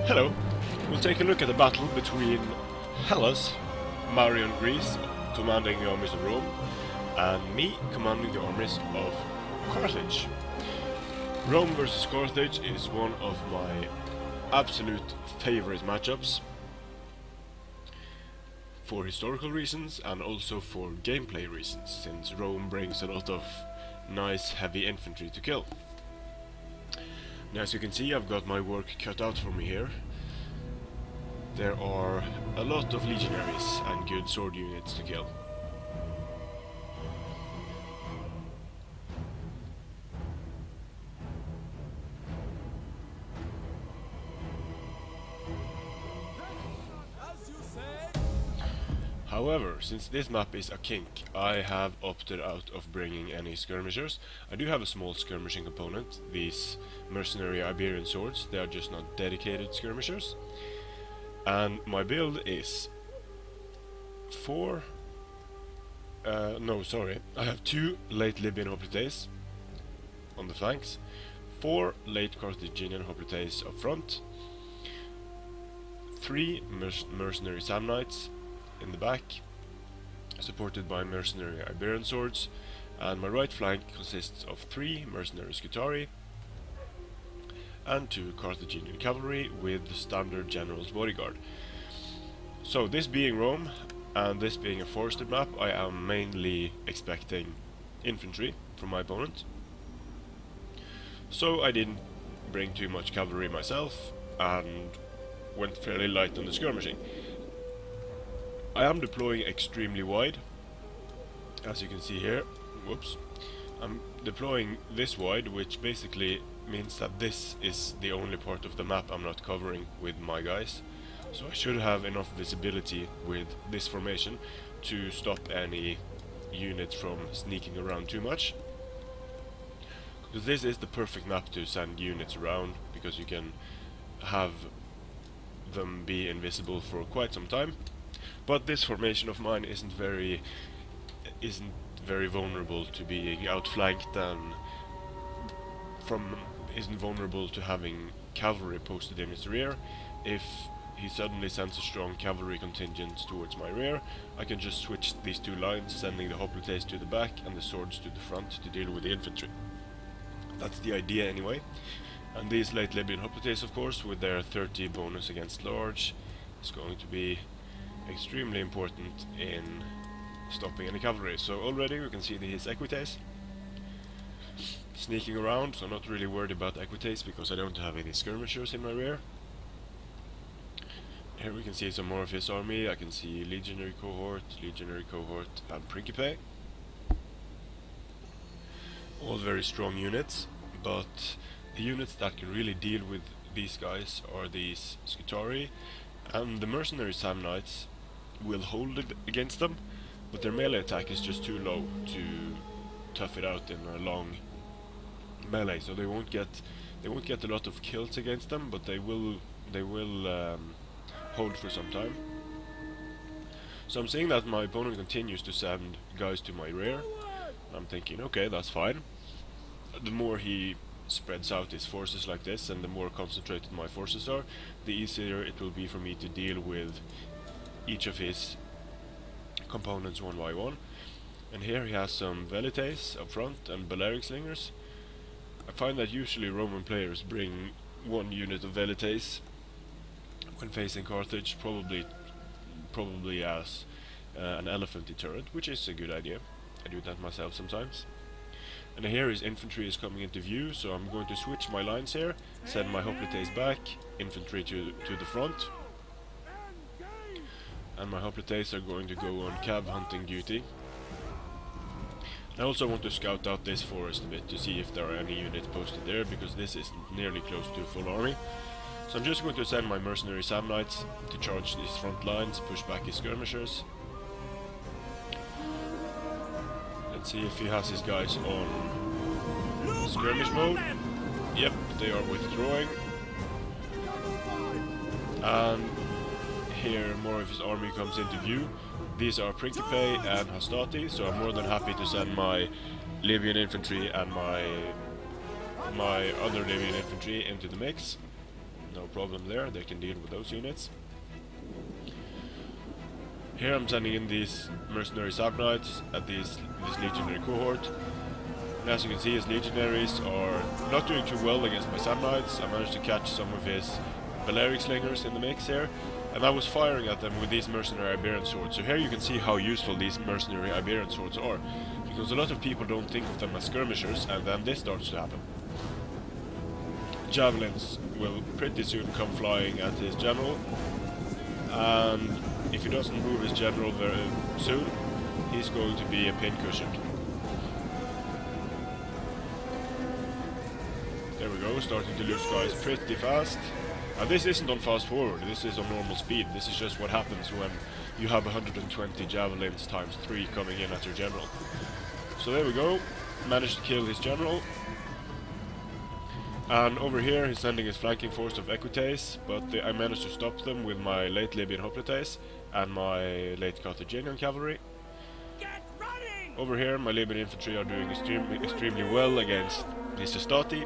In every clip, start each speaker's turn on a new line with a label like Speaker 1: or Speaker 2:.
Speaker 1: Hello, we'll take a look at the battle between Hellas, MARION Greece, commanding the armies of Rome, and me commanding the armies of Carthage. Rome versus Carthage is one of my absolute favorite matchups for historical reasons and also for gameplay reasons, since Rome brings a lot of nice heavy infantry to kill. Now, as you can see, I've got my work cut out for me here. There are a lot of legionaries and good sword units to kill. However, since this map is a kink, I have opted out of bringing any skirmishers. I do have a small skirmishing component, these mercenary Iberian swords. They are just not dedicated skirmishers. And my build is I have 2 late Libyan hoplites on the flanks, 4 late Carthaginian hoplites up front, 3 mercenary Samnites in the back, supported by mercenary Iberian swords, and my right flank consists of 3 mercenary Scutari and 2 Carthaginian cavalry with the standard general's bodyguard. So, this being Rome and this being a forested map, I am mainly expecting infantry from my opponent. So I didn't bring too much cavalry myself and went fairly light on the skirmishing. I am deploying extremely wide, as you can see here. Whoops. I'm deploying this wide, which basically means that this is the only part of the map I'm not covering with my guys. So I should have enough visibility with this formation to stop any units from sneaking around too much. Because this is the perfect map to send units around, because you can have them be invisible for quite some time. But this formation of mine isn't very vulnerable to being outflanked and isn't vulnerable to having cavalry posted in its rear. If he suddenly sends a strong cavalry contingent towards my rear, I can just switch these 2 lines, sending the hoplites to the back and the swords to the front to deal with the infantry. That's the idea anyway. And these late Libyan hoplites, of course, with their 30 bonus against large, is going to be extremely important in stopping any cavalry. So already we can see his equites sneaking around, so I'm not really worried about equites because I don't have any skirmishers in my rear. Here we can see some more of his army. I can see legionary cohort, and principe. All very strong units, but the units that can really deal with these guys are these Scutari, and the mercenary Samnites will hold it against them, but their melee attack is just too low to tough it out in a long melee, so they won't get a lot of kills against them, but they will hold for some time. So I'm seeing that my opponent continues to send guys to my rear. I'm thinking, okay, that's fine. The more he spreads out his forces like this, and the more concentrated my forces are, the easier it will be for me to deal with each of his components one by one. And here he has some velites up front and Balearic slingers. I find that usually Roman players bring 1 unit of velites when facing Carthage, probably as an elephant deterrent, which is a good idea. I do that myself sometimes. And here his infantry is coming into view, so I'm going to switch my lines here, send my hoplites back, infantry to the front. And my hoplites are going to go on cav hunting duty. I also want to scout out this forest a bit to see if there are any units posted there, because this is nearly close to a full army. So I'm just going to send my mercenary Samnites to charge these front lines, push back his skirmishers. Let's see if he has his guys on skirmish mode. Yep, they are withdrawing. And here more of his army comes into view. These are Principe and Hastati, so I'm more than happy to send my Libyan infantry and my other Libyan infantry into the mix. no problem there, they can deal with those units. Here I'm sending in these mercenary sub-knights at this legionary cohort. And as you can see, his legionaries are not doing too well against my sub-knights. I managed to catch some of his Balearic slingers in the mix here, and I was firing at them with these mercenary Iberian swords. So here you can see how useful these mercenary Iberian swords are, because a lot of people don't think of them as skirmishers, and then this starts to happen. Javelins will pretty soon come flying at his general, and if he doesn't move his general very soon, he's going to be a pincushion. There we go, starting to lose guys pretty fast. And this isn't on fast forward, this is on normal speed. This is just what happens when you have 120 javelins times 3 coming in at your general. So there we go, managed to kill his general. And over here he's sending his flanking force of Equites, but I managed to stop them with my late Libyan hoplites and my late Carthaginian cavalry. Over here my Libyan infantry are doing extremely well against his Stati.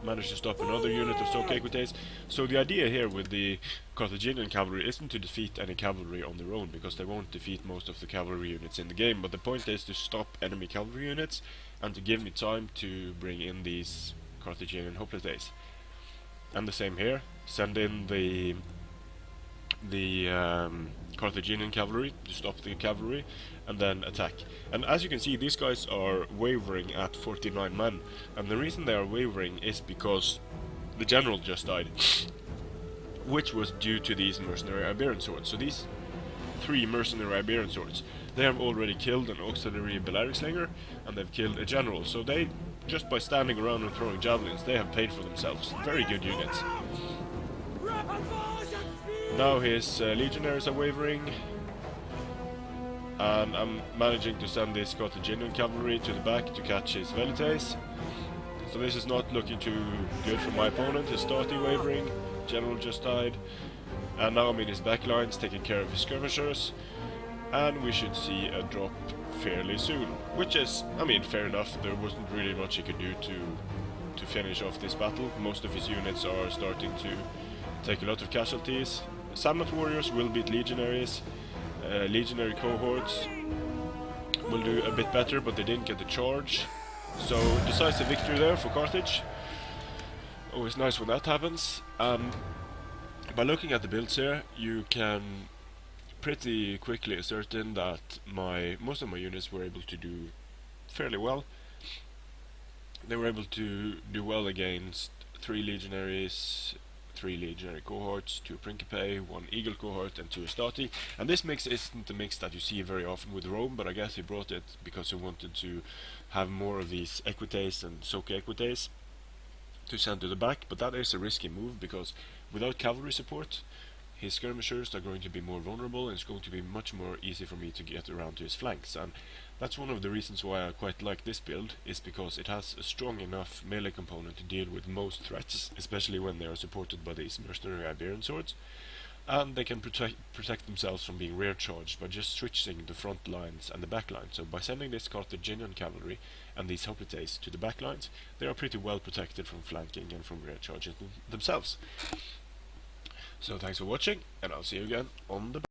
Speaker 1: Managed to stop another unit of Soke Equites. So the idea here with the Carthaginian cavalry isn't to defeat any cavalry on their own, because they won't defeat most of the cavalry units in the game, but the point is to stop enemy cavalry units and to give me time to bring in these Carthaginian hoplites. And the same here, send in the Carthaginian cavalry to stop the cavalry and then attack. And as you can see, these guys are wavering at 49 men, and the reason they are wavering is because the general just died, which was due to these mercenary Iberian swords. So these 3 mercenary Iberian swords, they have already killed an auxiliary Balearic slinger, and they've killed a general. So they, just by standing around and throwing javelins, they have paid for themselves. Very good units. Now his legionaries are wavering, and I'm managing to send this Carthaginian cavalry to the back to catch his velites. So this is not looking too good for my opponent. His Stati wavering, general just died, and now I'm in his backlines taking care of his skirmishers, and we should see a drop fairly soon. Which is, I mean, fair enough. There wasn't really much he could do to finish off this battle. Most of his units are starting to take a lot of casualties. Samnat warriors will beat legionaries. Legionary cohorts will do a bit better, but they didn't get the charge. So decisive victory there for Carthage. Always nice when that happens. By looking at the builds here, you can pretty quickly ascertain that most of my units were able to do fairly well. They were able to do well against 3 legionaries, 3 legionary cohorts, 2 Principe, 1 Eagle cohort, and 2 Stati. And this mix isn't a mix that you see very often with Rome, but I guess he brought it because he wanted to have more of these Equites and Soke Equites to send to the back. But that is a risky move, because without cavalry support, his skirmishers are going to be more vulnerable, and it's going to be much more easy for me to get around to his flanks. And that's one of the reasons why I quite like this build, is because it has a strong enough melee component to deal with most threats, especially when they are supported by these mercenary Iberian swords. And they can protect themselves from being rear charged by just switching the front lines and the back lines. So by sending this Carthaginian cavalry and these hoplites to the back lines, they are pretty well protected from flanking and from rear charging themselves. So thanks for watching, and I'll see you again on the